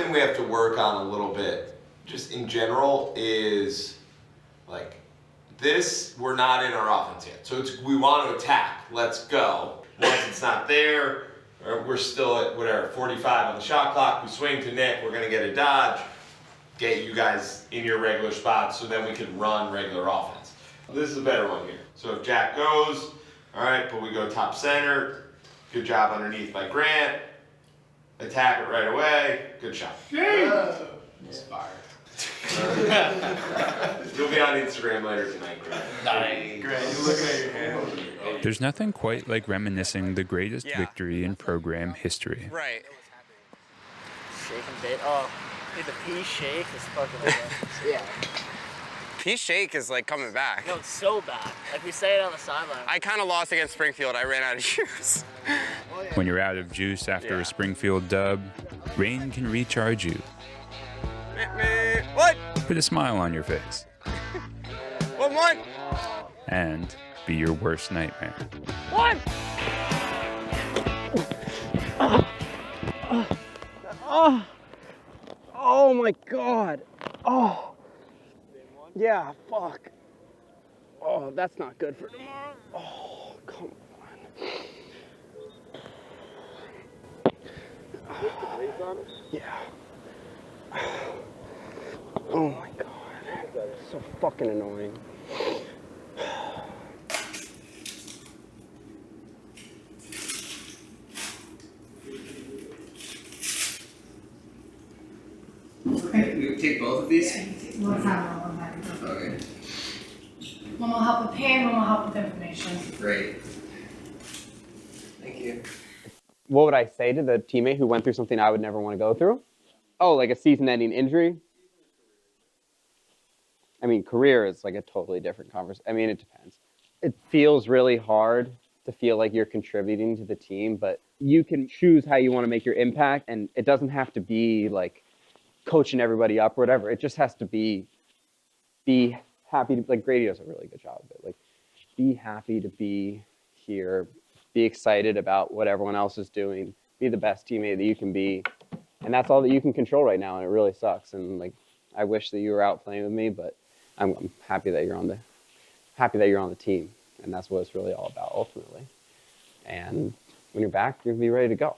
something we have to work on a little bit, just in general, is like this, we're not in our offense yet. So we want to attack, let's go. Once it's not there, we're still at whatever, 45 on the shot clock, we swing to Nick, we're gonna get a dodge, get you guys in your regular spots so then we can run regular offense. This is a better one here. So if Jack goes, all right, but we go top center, good job underneath by Grant, attack it right away, good shot. It's fire. You'll be on Instagram later tonight, Grant. Nice. Grant, you looking at your hand? There's nothing quite like reminiscing the greatest victory in program history. Right. Shake and bait. Oh, dude, the pea shake is fucking yeah. Pea shake is like coming back. No, it's so bad. Like we say it on the sideline. I kind of lost against Springfield. I ran out of juice. When you're out of juice after a Springfield dub, rain can recharge you. What? Put a smile on your face. What? And be your worst nightmare. What? Oh my God. Oh. Yeah, fuck. Oh, that's not good for tomorrow. Oh, come on. Yeah. Oh my God. So fucking annoying. You take both of these? Yeah, you take one time and one back. Okay. One will help with pain, one will help with information. Great. Thank you. What would I say to the teammate who went through something I would never want to go through? Oh, like a season-ending injury? I mean, career is like a totally different conversation. I mean, it depends. It feels really hard to feel like you're contributing to the team, but you can choose how you want to make your impact, and it doesn't have to be like coaching everybody up or whatever. It just has to be happy to, like Grady does a really good job of it. Like, be happy to be here, be excited about what everyone else is doing, be the best teammate that you can be. And that's all that you can control right now, and it really sucks. And like, I wish that you were out playing with me, but I'm happy that you're on the team, and that's what it's really all about ultimately. And when you're back, you're gonna be ready to go.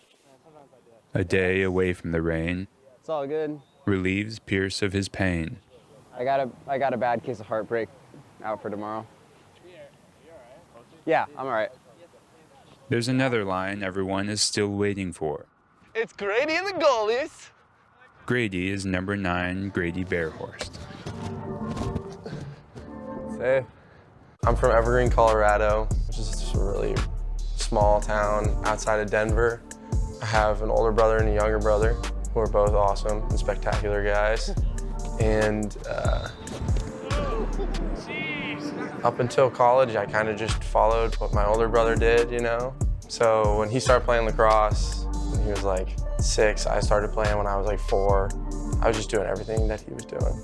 A day away from the rain It's all good. relieves Pierce of his pain. I got a bad case of heartbreak out for tomorrow. Yeah, I'm all right. There's another line everyone is still waiting for. It's Grady and the goalies. Grady is number 9 Grady Bearhorst. Say, I'm from Evergreen, Colorado, which is just a really small town outside of Denver. I have an older brother and a younger brother who are both awesome and spectacular guys. And up until college, I kind of just followed what my older brother did, you know? So when he started playing lacrosse, when he was like 6, I started playing when I was like 4. I was just doing everything that he was doing.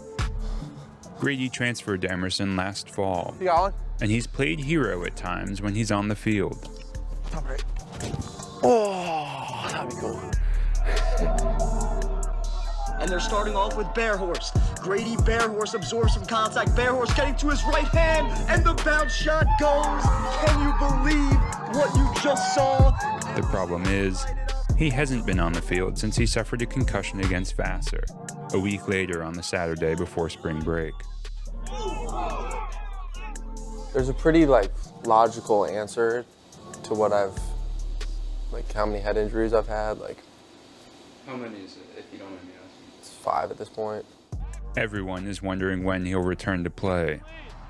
Grady transferred to Emerson last fall, You got one? and he's played hero at times when he's on the field. Top right. Oh, that'd be cool. And they're starting off with Bearhorst. Grady Bearhorst absorbs some contact. Bearhorst getting to his right hand, and the bounce shot goes. Can you believe what you just saw? The problem is, he hasn't been on the field since he suffered a concussion against Vassar, a week later on the Saturday before spring break. There's a pretty logical answer to what how many head injuries I've had. How many is it, if you don't mind me asking? It's 5 at this point. Everyone is wondering when he'll return to play.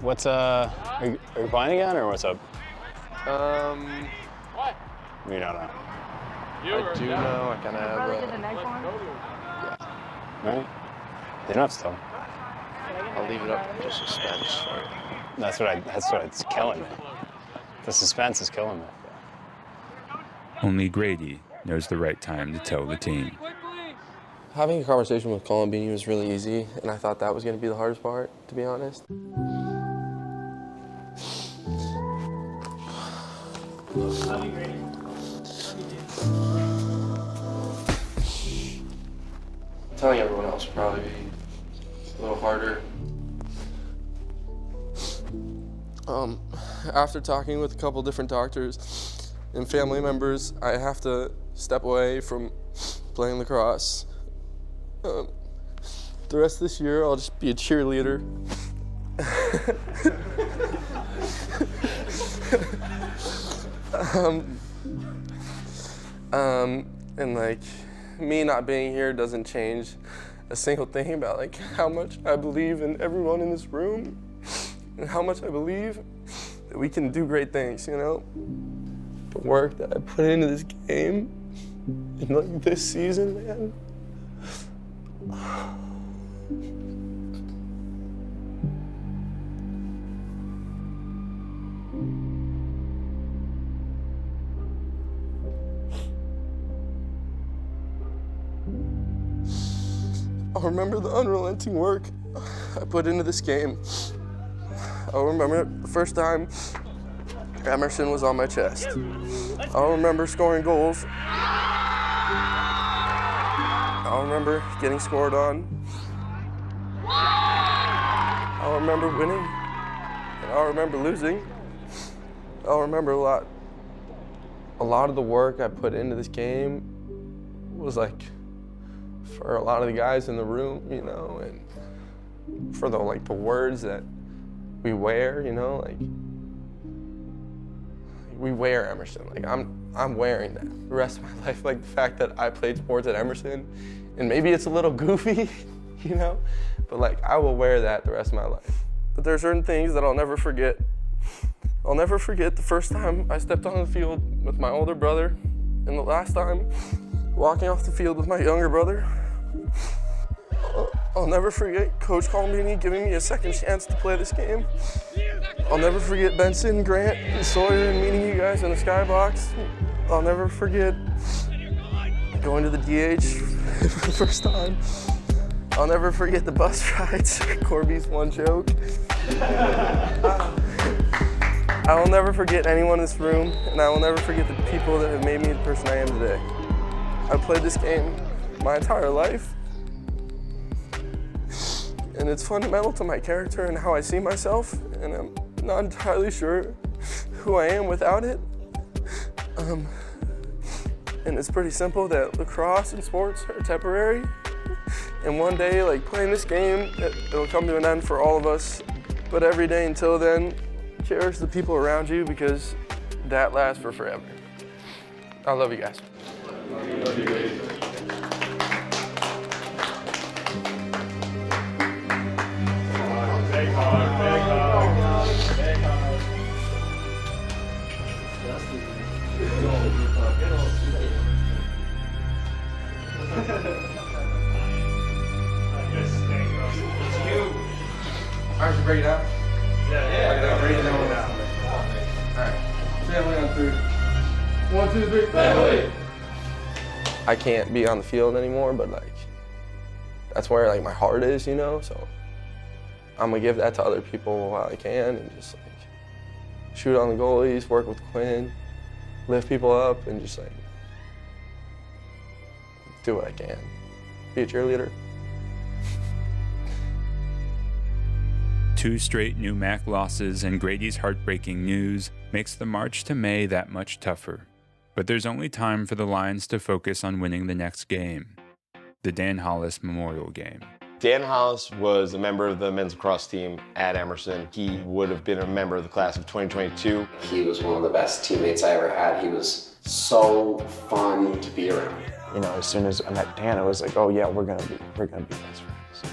Are you playing again, or what's up? What? We don't know. I do know I kind of have Right? Enough still. I'll leave it up to suspense. That's what's killing me. The suspense is killing me. Only Grady knows the right time to tell the team. Having a conversation with Columbini was really easy, and I thought that was going to be the hardest part, to be honest. Love you, Grady. Love you, dude. Telling everyone else would probably be a little harder. After talking with a couple different doctors and family members, I have to step away from playing lacrosse. The rest of this year, I'll just be a cheerleader. And like, me not being here doesn't change a single thing about like how much I believe in everyone in this room and how much I believe that we can do great things, you know? The work that I put into this game and like this season, man. I'll remember the unrelenting work I put into this game. I'll remember the first time Emerson was on my chest. I'll remember scoring goals. I'll remember getting scored on. I'll remember winning. And I'll remember losing. I'll remember a lot. A lot of the work I put into this game was like for a lot of the guys in the room, you know, and for the like the words that we wear, you know, like we wear Emerson. Like I'm wearing that the rest of my life. Like the fact that I played sports at Emerson, and maybe it's a little goofy, you know, but like I will wear that the rest of my life. But there's certain things that I'll never forget. I'll never forget the first time I stepped on the field with my older brother, and the last time walking off the field with my younger brother. I'll never forget Coach Colmbini giving me a second chance to play this game. I'll never forget Benson, Grant, and Sawyer and meeting you guys in the skybox. I'll never forget going to the DH for the first time. I'll never forget the bus rides, Corby's one joke. I will never forget anyone in this room, and I will never forget the people that have made me the person I am today. I've played this game my entire life, and it's fundamental to my character and how I see myself, and I'm not entirely sure who I am without it. And it's pretty simple that lacrosse and sports are temporary, and one day, like playing this game, it'll come to an end for all of us. But every day until then, cherish the people around you, because that lasts for forever. I love you guys. Love you, Grady. Alright, you break it out? Yeah. Break it down now. Alright. Family on 3. 1, 2, 3, family! I can't be on the field anymore, but like, that's where like my heart is, you know? So I'm gonna give that to other people while I can, and just like shoot on the goalies, work with Quinn, lift people up, and just like do what I can. Be a cheerleader. 2 straight new MAC losses and Grady's heartbreaking news makes the march to May that much tougher. But there's only time for the Lions to focus on winning the next game, the Dan Hollis Memorial Game. Dan Hollis was a member of the men's lacrosse team at Emerson. He would have been a member of the class of 2022. He was one of the best teammates I ever had. He was so fun to be around. You know, as soon as I met Dan, it was like, oh yeah, we're gonna be best friends.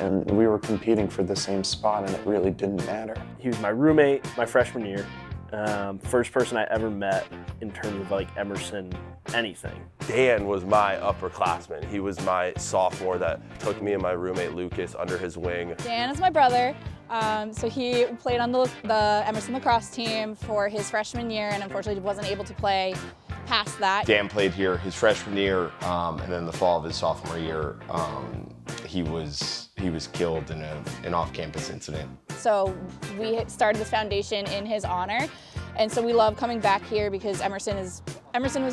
And we were competing for the same spot, and it really didn't matter. He was my roommate my freshman year. First person I ever met in terms of like Emerson anything. Dan was my upperclassman. He was my sophomore that took me and my roommate Lucas under his wing. Dan is my brother. So he played on the Emerson lacrosse team for his freshman year, and unfortunately wasn't able to play past that. Dan played here his freshman year, and then the fall of his sophomore year, he was killed in an off-campus incident. So we started this foundation in his honor, and so we love coming back here because Emerson was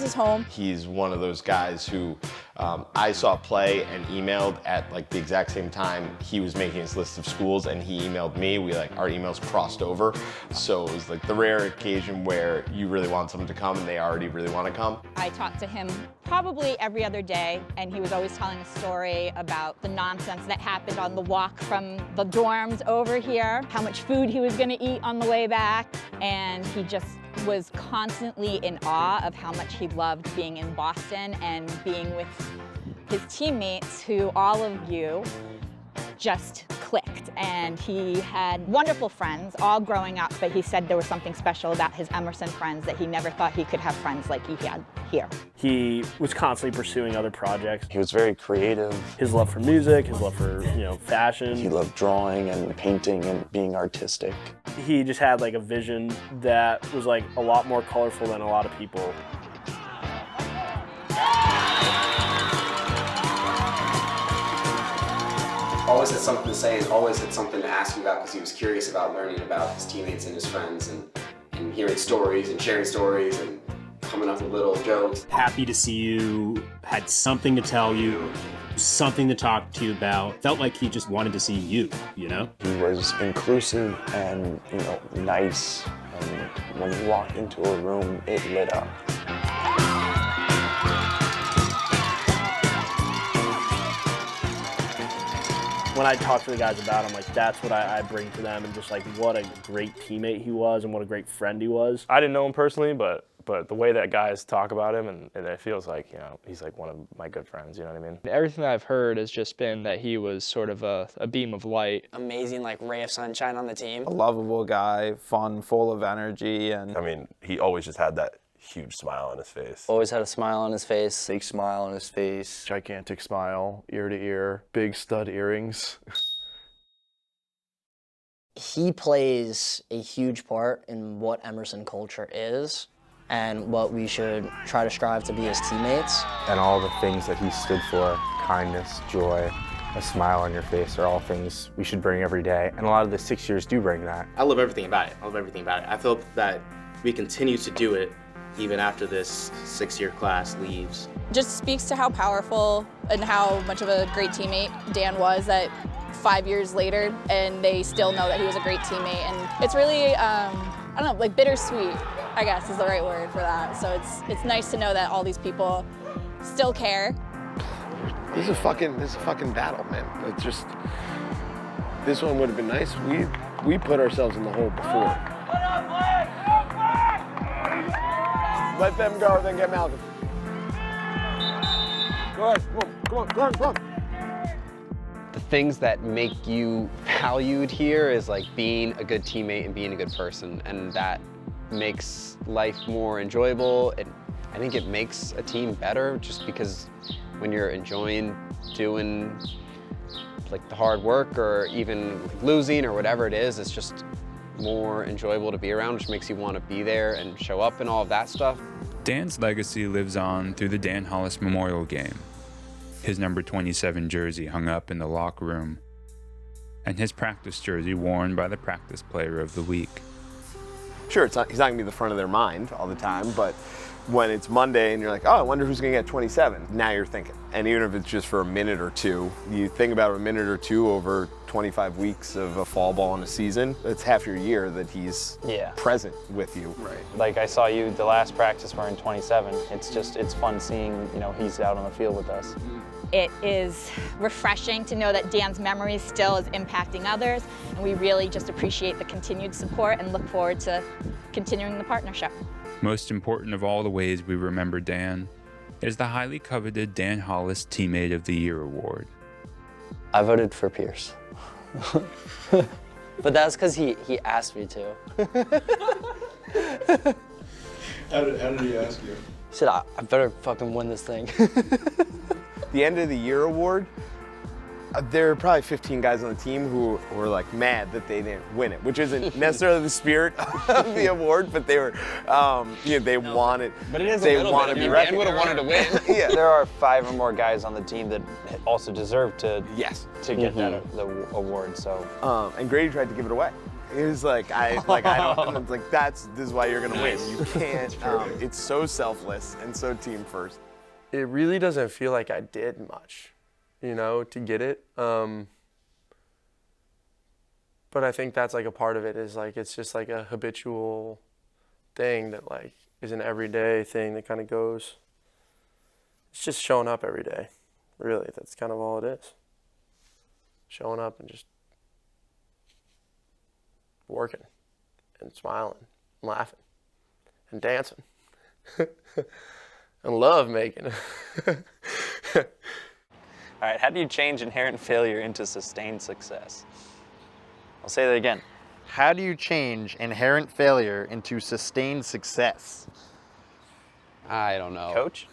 his home. He's one of those guys who I saw play and emailed at like the exact same time he was making his list of schools, and he emailed me. Our emails crossed over. So it was like the rare occasion where you really want someone to come and they already really want to come. I talked to him probably every other day, and he was always telling a story about the nonsense that happened on the walk from the dorms over here, how much food he was gonna eat on the way back, and he just was constantly in awe of how much he loved being in Boston and being with his teammates, who all of you just clicked. And he had wonderful friends all growing up, but he said there was something special about his Emerson friends, that he never thought he could have friends like he had here. He was constantly pursuing other projects. He was very creative. His love for music, his love for, fashion. He loved drawing and painting and being artistic. He just had like a vision that was like a lot more colorful than a lot of people. Always had something to say and always had something to ask you about, because he was curious about learning about his teammates and his friends, and hearing stories and sharing stories and coming up with little jokes. Happy to see you, had something to tell you, something to talk to you about. Felt like he just wanted to see you, you know? He was inclusive and, nice. And when he walked into a room, it lit up. When I talk to the guys about him, like that's what I bring to them, and just like what a great teammate he was and what a great friend he was. I didn't know him personally, but the way that guys talk about him, and it feels like, he's like one of my good friends, you know what I mean? Everything that I've heard has just been that he was sort of a beam of light. Amazing, like ray of sunshine on the team. A lovable guy, fun, full of energy, and I mean, he always just had that huge smile on his face. Always had a smile on his face. Big smile on his face. Gigantic smile, ear to ear, big stud earrings. He plays a huge part in what Emerson culture is and what we should try to strive to be as teammates. And all the things that he stood for, kindness, joy, a smile on your face, are all things we should bring every day. And a lot of the 6 years do bring that. I love everything about it. I feel that we continue to do it even after this 6-year class leaves. Just speaks to how powerful and how much of a great teammate Dan was, that 5 years later, and they still know that he was a great teammate. And it's really, I don't know, like bittersweet, I guess is the right word for that. So it's nice to know that all these people still care. This is a fucking battle, man. It's just, this one would have been nice. We put ourselves in the hole before. Let them go, then get Malcolm. Go ahead, come on. The things that make you valued here is like being a good teammate and being a good person, and that makes life more enjoyable. And I think it makes a team better, just because when you're enjoying doing like the hard work or even like losing or whatever it is, it's just more enjoyable to be around, which makes you want to be there and show up and all of that stuff. Dan's legacy lives on through the Dan Hollis Memorial Game. His number 27 jersey hung up in the locker room, and his practice jersey worn by the practice player of the week. Sure, he's not gonna be the front of their mind all the time, but when it's Monday and you're like, oh, I wonder who's gonna get 27, now you're thinking. And even if it's just for a minute or two, you think about a minute or two over 25 weeks of a fall ball in a season, it's half your year that he's present with you. Right. Like I saw you the last practice wearing 27. It's fun seeing, he's out on the field with us. It is refreshing to know that Dan's memory still is impacting others, and we really just appreciate the continued support and look forward to continuing the partnership. Most important of all the ways we remember Dan is the highly coveted Dan Hollis Teammate of the Year award. I voted for Pierce. But that's because he asked me to. How did he ask you? He said, I better fucking win this thing. The end of the year award, there are probably 15 guys on the team who were like mad that they didn't win it, which isn't necessarily the spirit of the award, but they were, they wanted. But it is they a little want bit. to be Dan recognized. would have wanted to win. Yeah. There are 5 or more guys on the team that also deserve to get the award. So. And Grady tried to give it away. He was like, I don't. It's like this is why you're gonna win. You can't. It's so selfless and so team first. it really doesn't feel like I did much, you know, to get it. But I think that's like a part of it is like it's just like a habitual thing that like is an everyday thing that kind of goes. It's just showing up every day. Really, that's kind of all it is. Showing up and just working and smiling and laughing and dancing and love making. All right, how do you change inherent failure into sustained success? I'll say that again. How do you change inherent failure into sustained success? I don't know. Coach?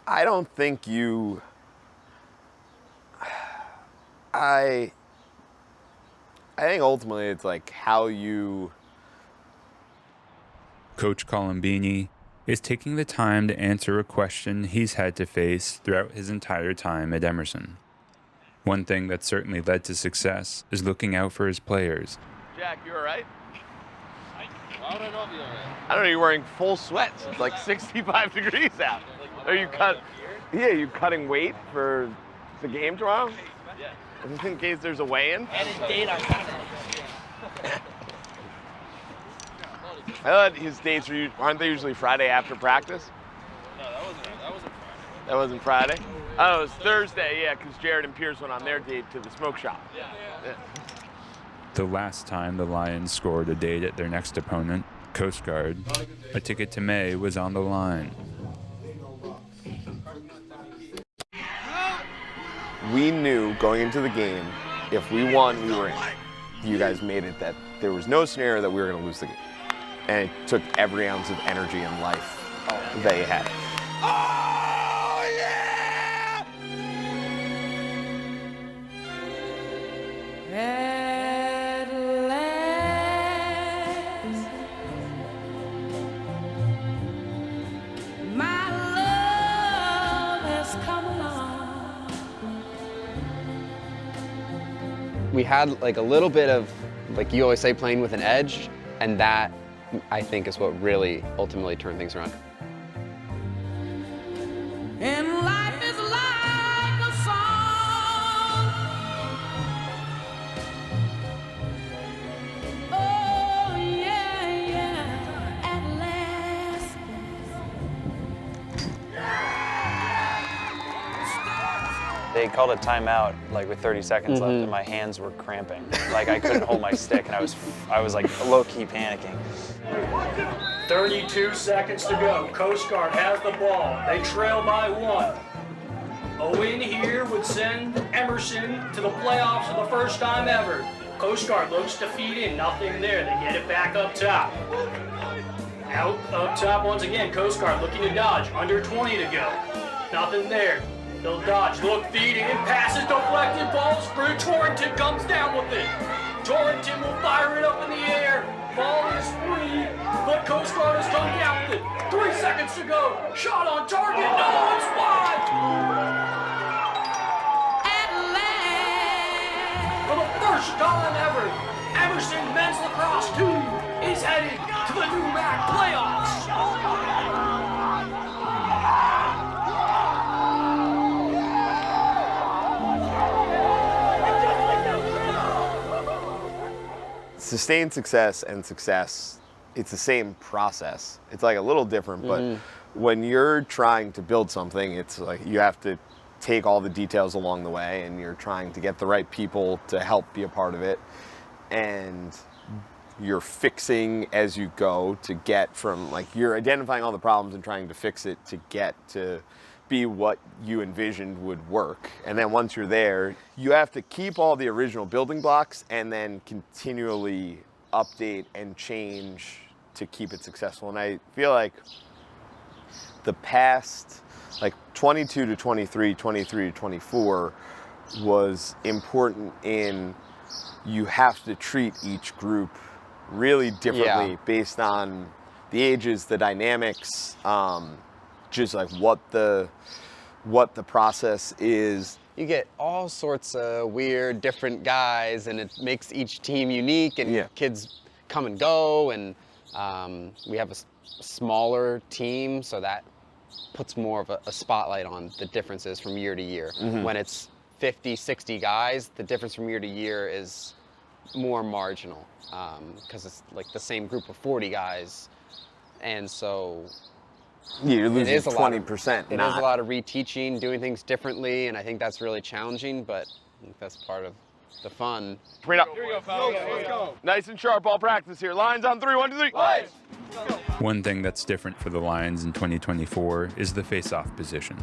I don't think you. I think ultimately it's like how you. Coach Colombini is taking the time to answer a question he's had to face throughout his entire time at Emerson. One thing that certainly led to success is looking out for his players. Jack, you all right? I don't know. You're wearing full sweats. It's like 65 degrees out. Are you you cutting weight for the game tomorrow? Yeah. Just in case there's a weigh-in. And his date on Saturday. I thought his dates aren't they usually Friday after practice? No, that wasn't Friday. That wasn't Friday? Oh, it was Thursday, yeah, because Jared and Pierce went on their date to the smoke shop. Yeah. The last time the Lions scored a date at their next opponent, Coast Guard, a ticket to May was on the line. We knew going into the game, if we won, we were in. You guys made it that there was no scenario that we were going to lose the game. And it took every ounce of energy and life that you had. Oh, yeah! At last, my love has come along. We had like a little bit of, like you always say, playing with an edge, and that I think is what really ultimately turned things around. And life is like a song. Oh, yeah, yeah, at last. They called a timeout like with 30 seconds left, and my hands were cramping. Like I couldn't hold my stick, and I was like low-key panicking. 32 seconds to go. Coast Guard has the ball. They trail by 1. A win here would send Emerson to the playoffs for the first time ever. Coast Guard looks defeated, nothing there. They get it back up top. Out up top once again. Coast Guard looking to dodge. Under 20 to go. Nothing there. They'll dodge, look, feed in, passes deflected, balls through. Torrington comes down with it. Torrington will fire it up in the air. Ball is free, but Coast Guard has come down with it. 3 seconds to go. Shot on target. No, it's wide. At last. For the first time ever, Emerson men's lacrosse team is headed to the new MAC playoffs. Sustained success and success, it's the same process. It's like a little different, but when you're trying to build something, it's like you have to take all the details along the way, and you're trying to get the right people to help be a part of it, and you're fixing as you go to get from, like, you're identifying all the problems and trying to fix it to get to be what you envisioned would work. And then once you're there, you have to keep all the original building blocks and then continually update and change to keep it successful. And I feel like the past, like 22 to 23, 23 to 24 was important in you have to treat each group really differently based on the ages, the dynamics, just like what the process is. You get all sorts of weird, different guys, and it makes each team unique, and kids come and go, and we have a smaller team, so that puts more of a spotlight on the differences from year to year. Mhm. When it's 50, 60 guys, the difference from year to year is more marginal because it's like the same group of 40 guys. And so You're it losing is a lot of- 20%. It is a lot of reteaching, doing things differently, and I think that's really challenging, but I think that's part of the fun. Bring it up. Here we go, fellas. Let's go. Nice and sharp all practice here. Lines on 3, 1, 2, 3. Lights. One thing that's different for the Lions in 2024 is the face-off position.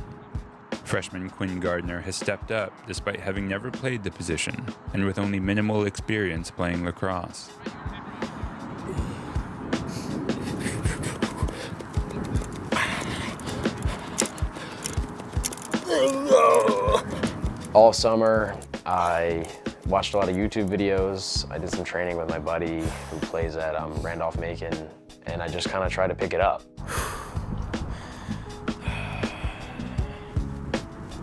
Freshman Quinn Gardner has stepped up despite having never played the position and with only minimal experience playing lacrosse. All summer, I watched a lot of YouTube videos. I did some training with my buddy who plays at Randolph-Macon, and I just kind of tried to pick it up.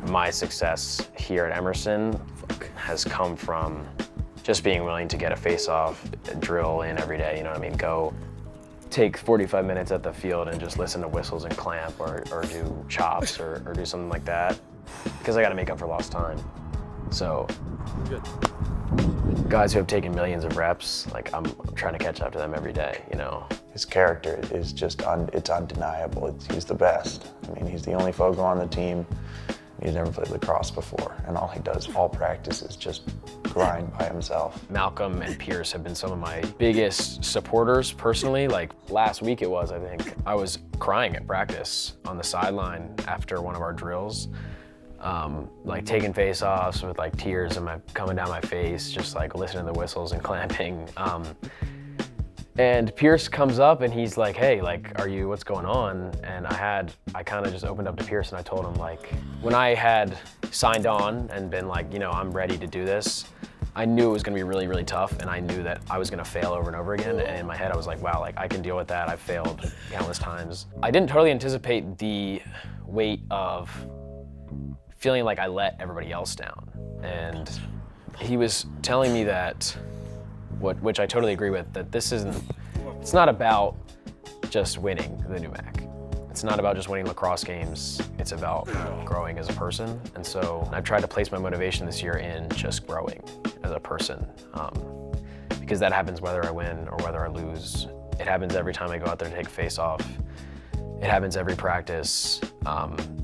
My success here at Emerson has come from just being willing to get a face-off drill in every day, you know what I mean? Go take 45 minutes at the field and just listen to whistles and clamp or do chops or do something like that, because I got to make up for lost time. So guys who have taken millions of reps, like I'm trying to catch up to them every day, you know? His character is just, it's undeniable. He's the best. I mean, he's the only Fogo on the team. He's never played lacrosse before, and all he does all practice is just grind by himself. Malcolm and Pierce have been some of my biggest supporters personally. Like last week it was, I think. I was crying at practice on the sideline after one of our drills. Like taking face-offs with like tears coming down my face, just like listening to the whistles and clamping. And Pierce comes up and he's like, hey, like, what's going on? And I kind of just opened up to Pierce and I told him, like, when I had signed on and been like, you know, I'm ready to do this, I knew it was gonna be really, really tough, and I knew that I was gonna fail over and over again. And in my head, I was like, wow, like I can deal with that. I've failed countless times. I didn't totally anticipate the weight of feeling like I let everybody else down. And he was telling me that, which I totally agree with, that it's not about just winning the NUMAC. It's not about just winning lacrosse games. It's about growing as a person. And so I've tried to place my motivation this year in just growing as a person. Because that happens whether I win or whether I lose. It happens every time I go out there to take a face-off. It happens every practice.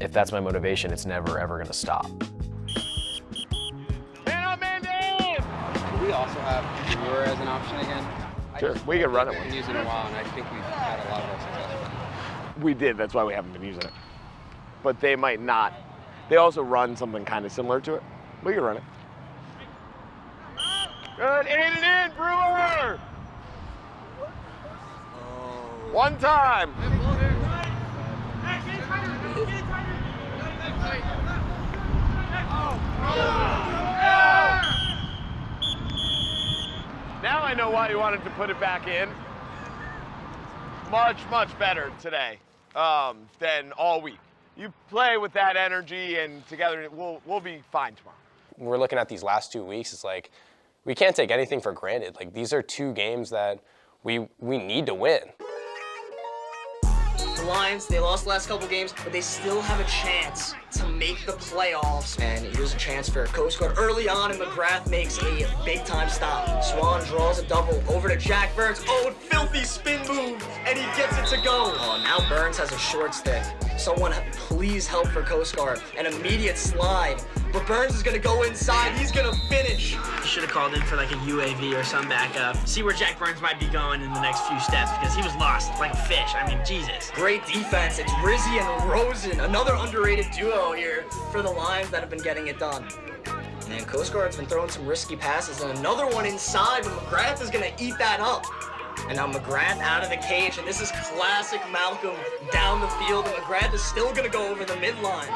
If that's my motivation, it's never ever gonna stop. We also have Brewer as an option again. Sure, we can run it. We haven't used it in a while, and I think we've had a lot of our success with it. We did, that's why we haven't been using it. But they might not. They also run something kind of similar to it. We can run it. Good, aid it in, Brewer! One time. Now I know why you wanted to put it back in. Much, much better today than all week. You play with that energy, and together we'll be fine tomorrow. We're looking at these last 2 weeks. It's like we can't take anything for granted. Like these are 2 games that we need to win. The Lions, they lost the last couple games, but they still have a chance to make the playoffs. And here's a chance for Coast Guard early on, and McGrath makes a big-time stop. Swan draws a double over to Jack Burns. Oh, a filthy spin move, and he gets it to go. Oh, now Burns has a short stick. Someone please help for Coast Guard. An immediate slide. But Burns is gonna go inside, he's gonna finish. You should have called in for like a UAV or some backup. See where Jack Burns might be going in the next few steps, because he was lost like a fish. I mean, Jesus. Great defense, it's Rizzy and Rosen, another underrated duo here for the Lions that have been getting it done. And Coast Guard's been throwing some risky passes, and another one inside, but McGrath is gonna eat that up. And now McGrath out of the cage, and this is classic Malcolm down the field, and McGrath is still gonna go over the midline.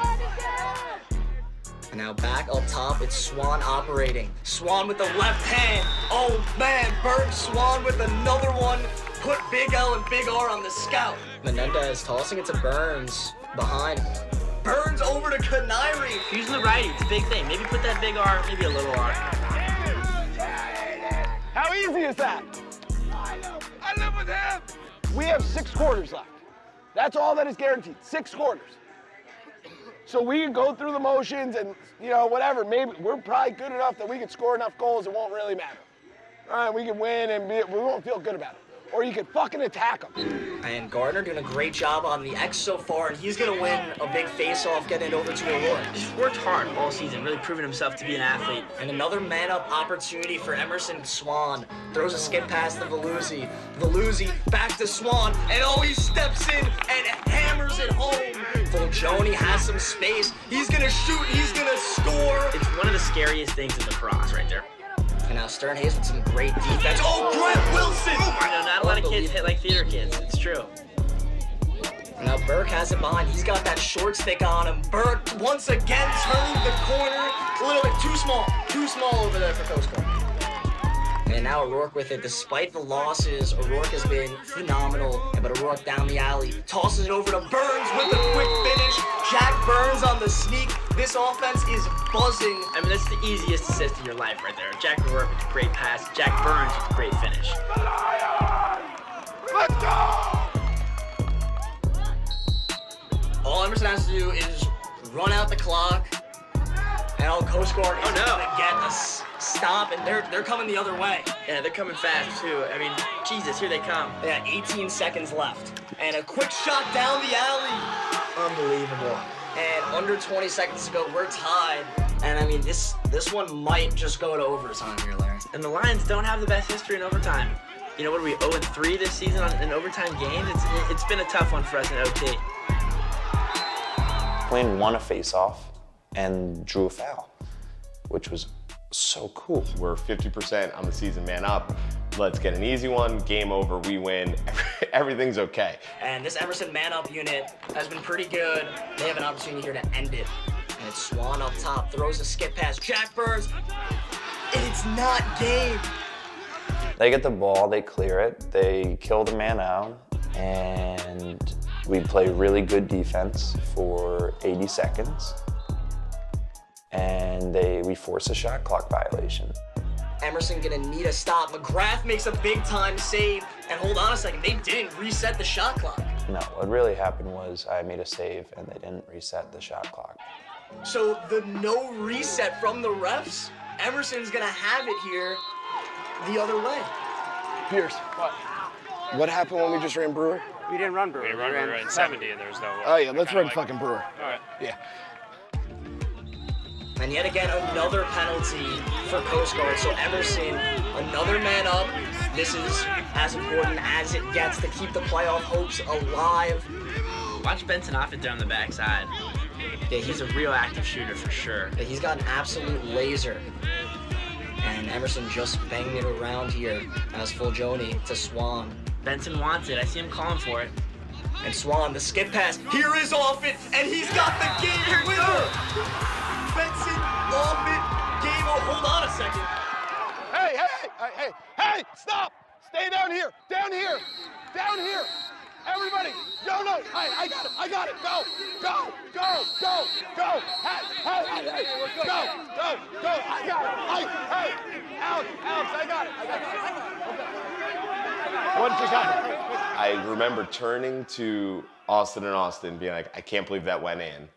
And now back up top, it's Swan operating. Swan with the left hand. Oh man, Burns Swan with another one. Put Big L and Big R on the scout. Menendez tossing it to Burns behind. Burns over to Kanairi. Using the righty, it's a big thing. Maybe put that big R, maybe a little R. How easy is that? I live with him. We have 6 quarters left. That's all that is guaranteed, 6 quarters. So we can go through the motions and, whatever, maybe we're probably good enough that we can score enough goals, it won't really matter. All right, we can win and we won't feel good about it. Or you can fucking attack them. And Gardner doing a great job on the X so far, and he's going to win a big face-off, getting it over to O'Rourke. He's worked hard all season, really proven himself to be an athlete. And another man-up opportunity for Emerson. Swan throws a skip pass to Veluzzi. Veluzzi back to Swan, and he steps in and hammers it home. Fulgioni has some space. He's going to shoot, he's going to score. It's one of the scariest things in lacrosse right there. And now Stern Hayes with some great defense. Oh, Grant Wilson! I know, not a lot of kids hit like theater kids. It's true. And now Burke has it behind. He's got that short stick on him. Burke once again turned the corner. A little bit too small over there for Coast Guard. And now O'Rourke with it. Despite the losses, O'Rourke has been phenomenal. But O'Rourke down the alley, tosses it over to Burns with a quick finish. Jack Burns on the sneak. This offense is buzzing. I mean, that's the easiest assist in your life right there. Jack O'Rourke with a great pass. Jack Burns with a great finish. Let's go! All Emerson has to do is run out the clock. And Coast Guard is gonna get a stop, and they're coming the other way. Yeah, they're coming fast too. I mean, Jesus, here they come. They got 18 seconds left. And a quick shot down the alley. Unbelievable. And under 20 seconds to go, we're tied. And I mean, this one might just go to overtime here, Larry. And the Lions don't have the best history in overtime. You know, what are we, 0-3 this season in overtime games? It's been a tough one for us in OT. Blaine won a face-off and drew a foul, which was so cool. We're 50% on the season man up. Let's get an easy one, game over, we win, everything's okay. And this Emerson man-up unit has been pretty good. They have an opportunity here to end it. And it's Swan up top, throws a skip pass. Jack Burns, it's not game. They get the ball, they clear it, they kill the man out, and we play really good defense for 80 seconds. And we force a shot clock violation. Emerson gonna need a stop. McGrath makes a big time save. And hold on a second, they didn't reset the shot clock. No, what really happened was I made a save and they didn't reset the shot clock. So the no reset from the refs, Emerson's gonna have it here the other way. Pierce, what happened when we just ran Brewer? We didn't run Brewer. We ran 70 and there was no... Oh yeah, let's run fucking Brewer. All right. Yeah. And yet again, another penalty for Coast Guard. So Emerson, another man up. This is as important as it gets to keep the playoff hopes alive. Watch Benson off it down the backside. Yeah, he's a real active shooter for sure. Yeah, he's got an absolute laser. And Emerson just banging it around here as Fulgioni to Swan. Benson wants it. I see him calling for it. And Swan, the skip pass. Here is off it, and he's got the game winner. Benson off it. Game over. Hold on a second. Hey, stop. Stay down here. Down here. Everybody. No. I got it. Go. Hey, go. I got it. Hey, Alex, I got it. What did you got? I remember turning to Austin and Austin being like, I can't believe that went in.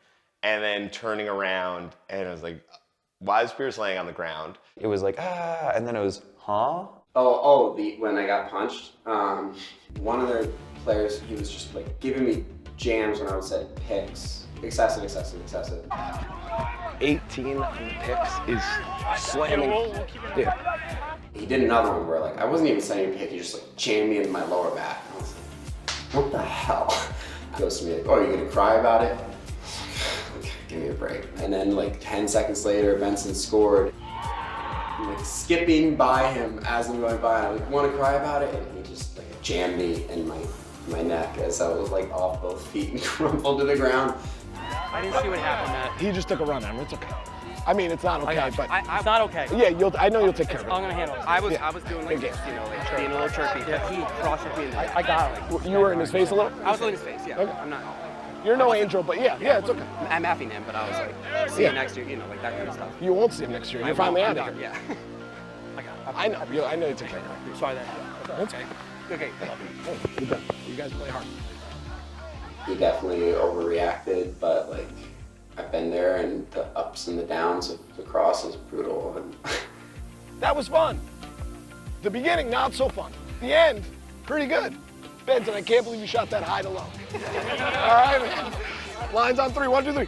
And then turning around and I was like, why is Pierce laying on the ground? It was like, and then it was, huh? When I got punched, one of their players, he was just like giving me jams when I would say picks. Excessive. 18 on the picks is slamming. Yeah. He did another one where like, I wasn't even sending a pick, he just like jammed me in my lower back. I was like, what the hell? He goes to me like, oh, you're gonna cry about it? Okay, give me a break. And then like 10 seconds later, Benson scored. I'm like skipping by him as I'm going by. I like, want to cry about it? And he just like jammed me in my neck as I was like off both feet and crumpled to the ground. I didn't see what happened, Matt. He just took a run at him. It's okay. I mean, it's not okay, but it's not okay. Yeah, I know you'll take care of it. I'm gonna handle it. I was doing like this, like being a little chirpy. Yeah. He crossed me. I got it. You were in his face a little? I was in his face. Yeah. Okay. I'm not. You're no angel, but yeah, it's okay. I'm effing him, but I was like, see you next year, like that kind of stuff. You won't see him next year. You're finally out of here. Yeah. I know you take care of it. Sorry that. Okay. Okay. Hey, you're done. You guys play hard. he definitely overreacted, but like I've been there, and the ups and the downs of lacrosse is brutal. And That was fun. The beginning, not so fun. The end, pretty good. Benson, I can't believe you shot that high to low. All right, man. Lines on 3, 1, 2, 3.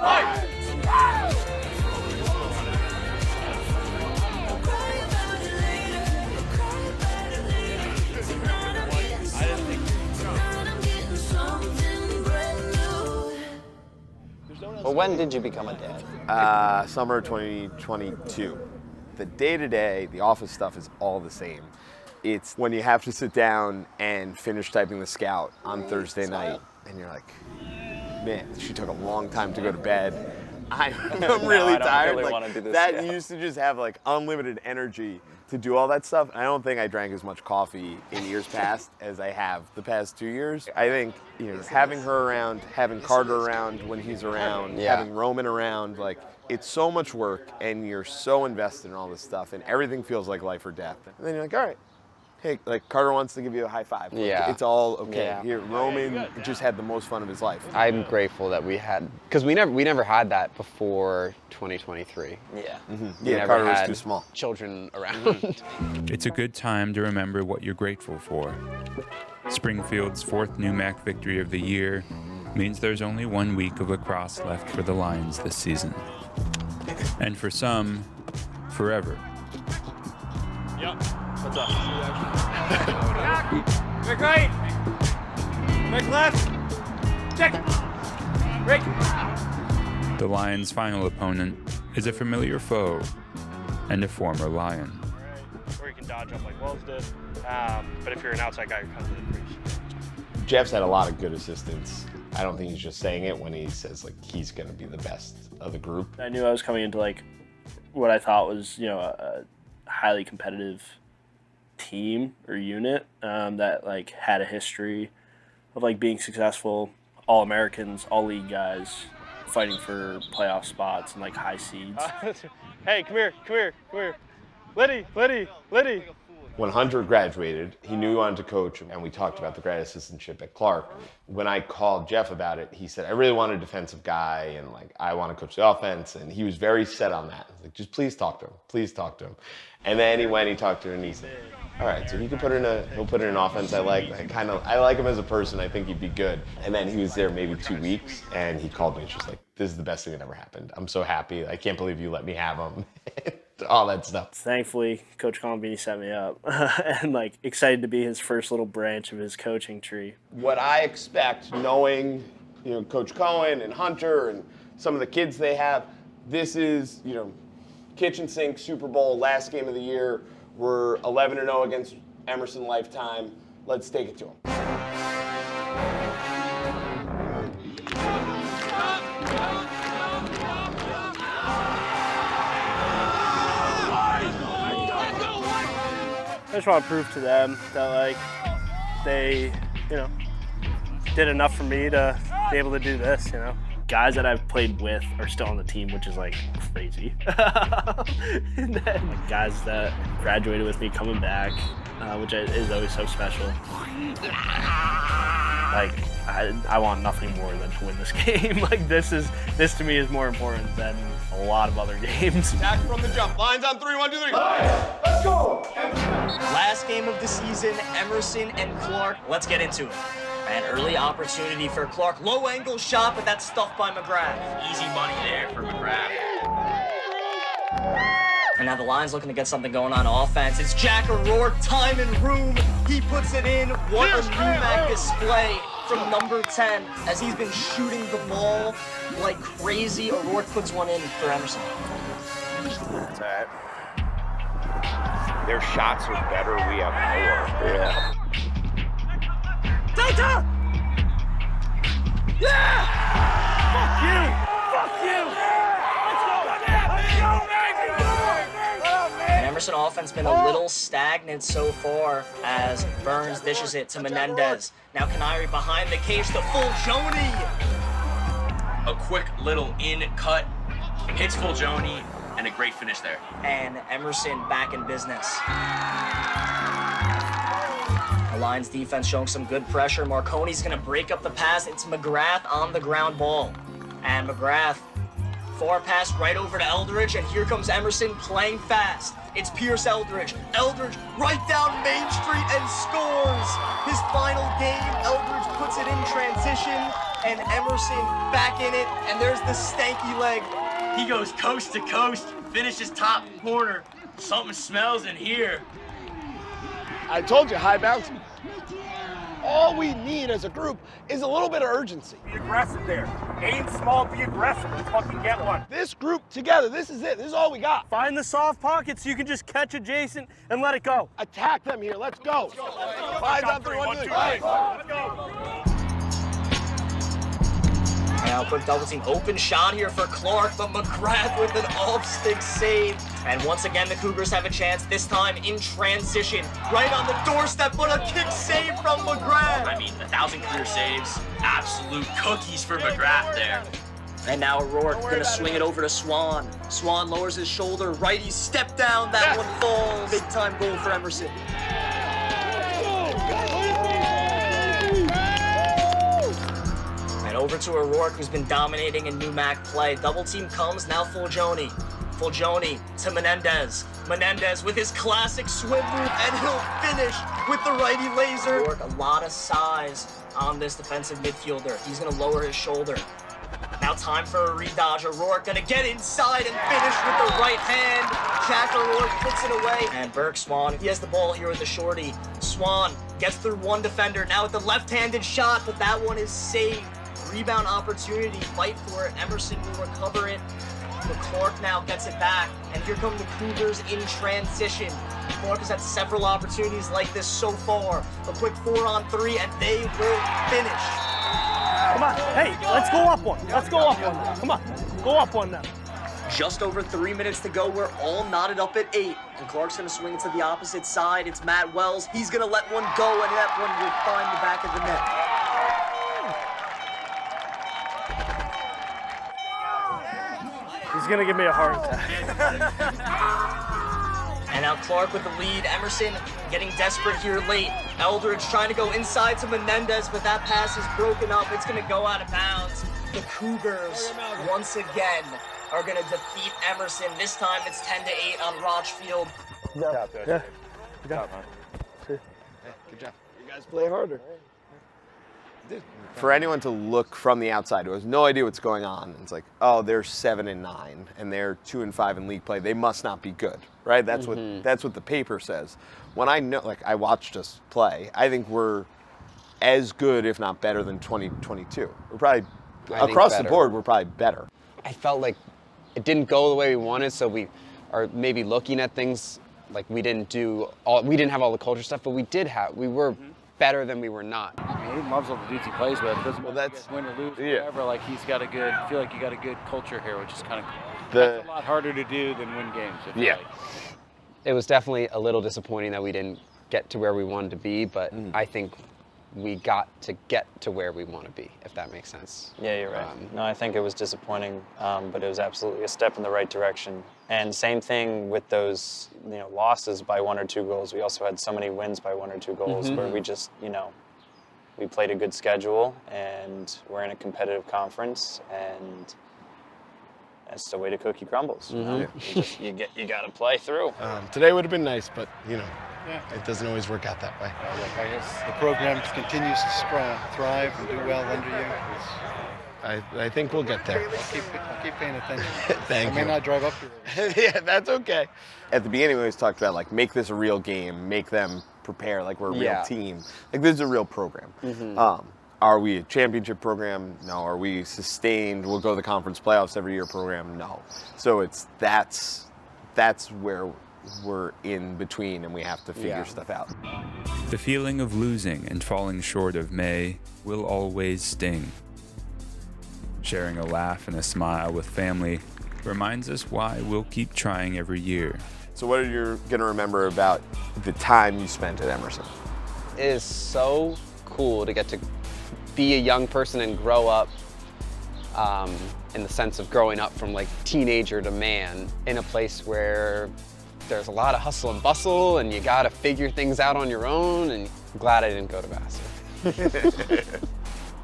Well, when did you become a dad? Summer 2022. The day-to-day, the office stuff is all the same. It's when you have to sit down and finish typing the scout on Thursday night, and you're like, man, she took a long time to go to bed. I'm really tired. Really like, want to do this that scout. used to just have like unlimited energy to do all that stuff. I don't think I drank as much coffee in years past as I have the past 2 years. I think, you know, having her around, having Carter around when he's around, having Roman around, like, it's so much work, and you're so invested in all this stuff, and everything feels like life or death. And then you're like, all right, hey, like Carter wants to give you a high five. Like, Yeah. it's all okay. Yeah. Here, Roman just had the most fun of his life. I'm grateful that we had, because we never had that before 2023. Yeah. We Yeah, never Carter was had too small. children around. It's a good time to remember what you're grateful for. Springfield's 4th NEWMAC victory of the year means there's only 1 week of lacrosse left for the Lions this season. And for some, forever. Yep. What's up? Back right. Back left. Check. Break. The Lions' final opponent is a familiar foe and a former Lion. Or you can dodge up like Wells did. But if you're an outside guy, you're kind of in the crease. Jeff's had a lot of good assistants. I don't think he's just saying it when he says like he's going to be the best of the group. I knew I was coming into like what I thought was, you know, a highly competitive team or unit that like had a history of like being successful, all Americans, all league guys, fighting for playoff spots and like high seeds. Hey, come here. Liddy. When Hunter graduated, he knew he wanted to coach, and we talked about the grad assistantship at Clark. When I called Jeff about it, he said, I really want a defensive guy, and like I want to coach the offense, and he was very set on that. I was like, just please talk to him. And then he went, he talked to him, and he said, all right, so he'll put in an offense I like. I like him as a person. I think he'd be good. And then he was there maybe 2 weeks, and he called me and just like, this is the best thing that ever happened. I'm so happy. I can't believe you let me have him. All that stuff. Thankfully, Coach Colombini set me up and like excited to be his first little branch of his coaching tree. What I expect, knowing, you know, Coach Cohen and Hunter and some of the kids they have, this is, you know, kitchen sink Super Bowl, last game of the year. We're 11-0 against Emerson Lifetime. Let's take it to them. I just want to prove to them that like they, you know, did enough for me to be able to do this, you know. Guys that I've played with are still on the team, which is like crazy. And then like, guys that graduated with me coming back, which is always so special. Like I want nothing more than to win this game. Like this to me is more important than a lot of other games. Attack from the jump. Lines on 3, 1, 2, 3. Let's go. Last game of the season, Emerson and Clark. Let's get into it. An early opportunity for Clark. Low angle shot, but that's stuffed by McGrath. Easy money there for McGrath. And now the Lions looking to get something going on offense. It's Jack O'Rourke, time and room. He puts it in. What a NEWMAC display from number 10 as he's been shooting the ball like crazy. O'Rourke puts one in for Emerson. That's all right. Their shots are better. We have more. Yeah. Delta! Yeah! Fuck you! And Emerson offense been a little stagnant so far as Burns dishes it to Menendez. Now Canary behind the cage to full Joni. A quick little in cut, hits full Joni, and a great finish there. And Emerson back in business. Lions defense showing some good pressure. Marconi's gonna break up the pass. It's McGrath on the ground ball. And McGrath, far pass right over to Eldridge, and here comes Emerson playing fast. It's Pierce Eldridge. Eldridge right down Main Street and scores. His final game, Eldridge puts it in transition, and Emerson back in it, and there's the stanky leg. He goes coast to coast, finishes top corner. Something smells in here. I told you, high bounce. All we need as a group is a little bit of urgency. Be aggressive there. Aim small, be aggressive. Let's fucking get one. This group together, this is it. This is all we got. Find the soft pockets so you can just catch adjacent and let it go. Attack them here. Let's go. 5 on 3, 1, 2, 3. Let's go. Now, quick double team open shot here for Clark, but McGrath with an off-stick save. And once again, the Cougars have a chance, this time in transition. Right on the doorstep, but a kick save from McGrath. I mean, 1,000 career saves, absolute cookies for McGrath there. And now O'Rourke gonna swing it over to Swan. Swan lowers his shoulder, righty step down, that one falls. Big time goal for Emerson. And over to O'Rourke, who's been dominating in UMAC play. Double team comes, now Fulgioni. Fulgioni to Menendez. Menendez with his classic swim move, and he'll finish with the righty laser. O'Rourke, a lot of size on this defensive midfielder. He's gonna lower his shoulder. Now time for a redodge. O'Rourke gonna get inside and finish with the right hand. Jack O'Rourke puts it away. And Burke Swan, he has the ball here with the shorty. Swan gets through one defender, now with the left-handed shot, but that one is saved. Rebound opportunity, fight for it. Emerson will recover it. But Clark now gets it back, and here come the Cougars in transition. Clark has had several opportunities like this so far. A quick 4-on-3, and they will finish. Come on, hey, let's go up one. Let's go up one now. Come on, go up one now. Just over 3 minutes to go. We're all knotted up at 8. And Clark's gonna swing it to the opposite side. It's Matt Wells. He's gonna let one go, and that one will find the back of the net. He's gonna give me a heart attack. And now Clark with the lead. Emerson getting desperate here late. Eldridge trying to go inside to Menendez, but that pass is broken up. It's gonna go out of bounds. The Cougars, once again, are gonna defeat Emerson. This time it's 10-8 on Rochfield. Good job. Good job. You guys play harder. For anyone to look from the outside who has no idea what's going on, it's like, oh, they're 7-9 and they're 2-5 in league play. They must not be good, right? That's what the paper says. When I know, like, I watched us play, I think we're as good, if not better, than 2022. We're probably across the board. We're probably better. I felt like it didn't go the way we wanted, so we are maybe looking at things like we didn't have all the culture stuff, but we were better than we were not. I mean, he loves all the dudes he plays with. It doesn't matter if you win or lose, whatever. Like, I feel like you got a good culture here, which is kind of that's a lot harder to do than win games. Yeah. It was definitely a little disappointing that we didn't get to where we wanted to be, but I think we got to get to where we want to be, if that makes sense. Yeah, you're right. No, I think it was disappointing, but it was absolutely a step in the right direction. And same thing with those, losses by 1 or 2 goals. We also had so many wins by 1 or 2 goals where we just, we played a good schedule and we're in a competitive conference, and that's the way the cookie crumbles. You got to play through. Today would have been nice, but it doesn't always work out that way. I guess the program continues to thrive and do well under you. I think we'll get there. I'll keep paying attention. Thank you. I may not drive up here. Yeah, that's okay. At the beginning, we always talked about, like, make this a real game, make them prepare like we're a real team. Like, this is a real program. Are we a championship program? No. Are we sustained, we'll go to the conference playoffs every year program? No. So that's where we're in between, and we have to figure stuff out. The feeling of losing and falling short of May will always sting. Sharing a laugh and a smile with family reminds us why we'll keep trying every year. So what are you going to remember about the time you spent at Emerson? It is so cool to get to be a young person and grow up in the sense of growing up from like teenager to man in a place where There's a lot of hustle and bustle, and you got to figure things out on your own, and I'm glad I didn't go to Vassar.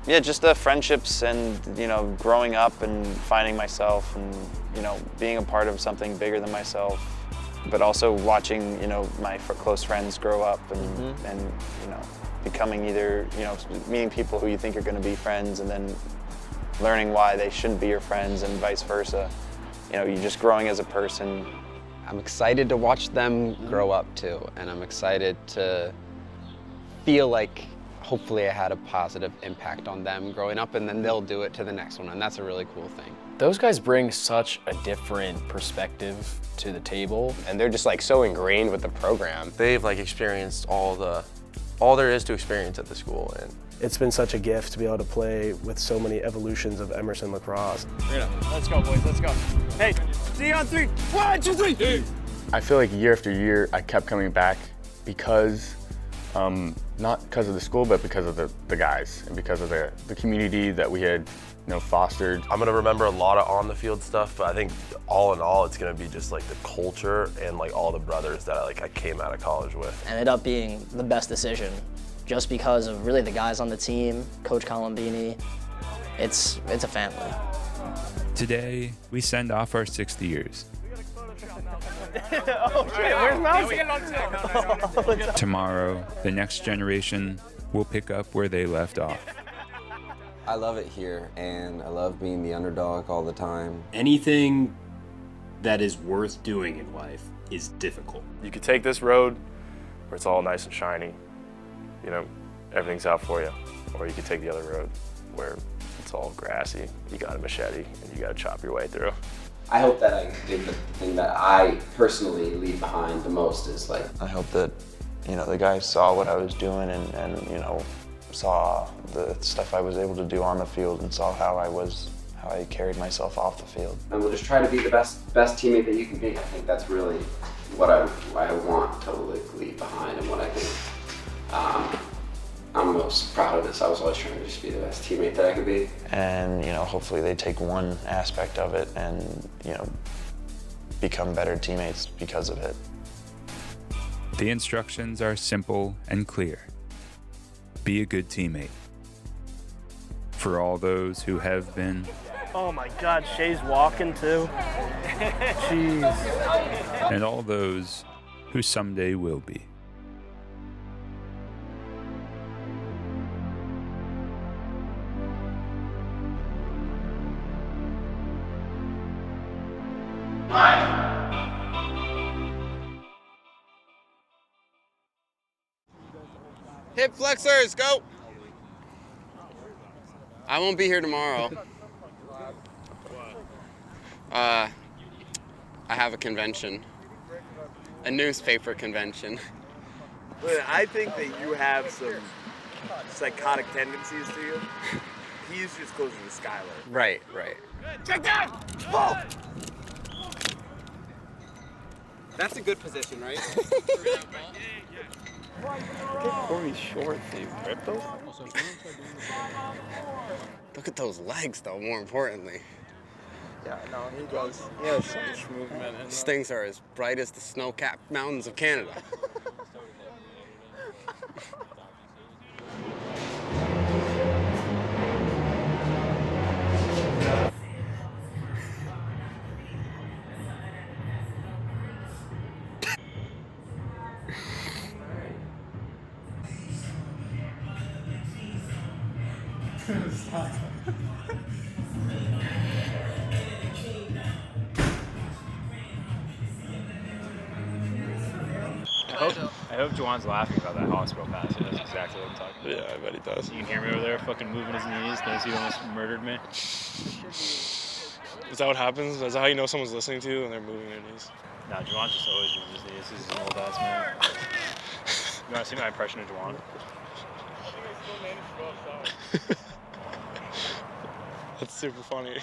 Yeah, just the friendships and, you know, growing up and finding myself and, you know, being a part of something bigger than myself, but also watching, you know, my close friends grow up and you know, becoming either, you know, meeting people who you think are going to be friends and then learning why they shouldn't be your friends and vice versa. You know, you're just growing as a person. I'm excited to watch them grow up too, and I'm excited to feel like hopefully I had a positive impact on them growing up, and then they'll do it to the next one, and that's a really cool thing. Those guys bring such a different perspective to the table. And they're just like so ingrained with the program. They've like experienced all there is to experience at the school. And it's been such a gift to be able to play with so many evolutions of Emerson lacrosse. Let's go, boys, let's go. Hey, see you on 3. 1, 2, 3. I feel like year after year, I kept coming back because, not because of the school, but because of the guys and because of the community that we had, you know, fostered. I'm gonna remember a lot of on the field stuff, but I think all in all, it's gonna be just like the culture and like all the brothers that I came out of college with. Ended up being the best decision just because of really the guys on the team, Coach Colombini. It's a family. Today, we send off our 60ers. Oh shit, where's Mouse? Tomorrow, the next generation will pick up where they left off. I love it here, and I love being the underdog all the time. Anything that is worth doing in life is difficult. You could take this road where it's all nice and shiny, you know, everything's out for you. Or you could take the other road where it's all grassy, you got a machete, and you gotta chop your way through. I hope that I think the thing that I personally leave behind the most is like, I hope that, you know, the guys saw what I was doing and you know, saw the stuff I was able to do on the field and saw how I carried myself off the field. and we'll just try to be the best teammate that you can be. I think that's really what I want to leave behind, and what I think I'm most proud of this. I was always trying to just be the best teammate that I could be. And, you know, hopefully they take one aspect of it and, you know, become better teammates because of it. The instructions are simple and clear. Be a good teammate. For all those who have been, Oh my God, Shay's walking too. Jeez. and all those who someday will be. Hip flexors, go! I won't be here tomorrow. I have a convention. A newspaper convention. Listen, I think that you have some psychotic tendencies to you. He's just closer to Skylar. Right. Check down! Pull! That's a good position, right? Corey's short, dude. Rip those? Look at those legs, though, more importantly. Yeah, no, he does. He has so much movement. And These things are as bright as the snow-capped mountains of Canada. I hope Juwan's laughing about that hospital pass. He knows exactly what I'm talking about. Yeah, I bet he does. You can hear me over there fucking moving his knees. Knows he almost murdered me. Is that what happens? Is that how you know someone's listening to you and they're moving their knees? No, Juwan just always moves his knees. He's an old ass man. You want to see my impression of Juwan? That's super funny.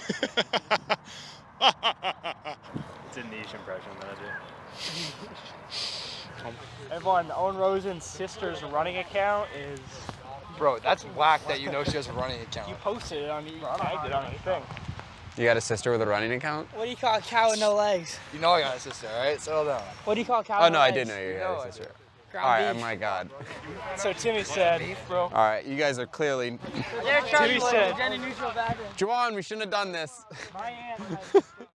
It's a niche impression that I do. Everyone, Owen Rosen's sister's running account is... Bro, that's whack that you know she has a running account. You posted it on, you tagged it on your thing. You got a sister with a running account? What do you call a cow with no legs? You know I got a sister, all right? Settle down. What do you call a cow Oh with no, no I legs? did know you had a sister. Ground All right, beef. oh my God. So Timmy said. All right, you guys are clearly. Timmy said. Juwan, we shouldn't have done this.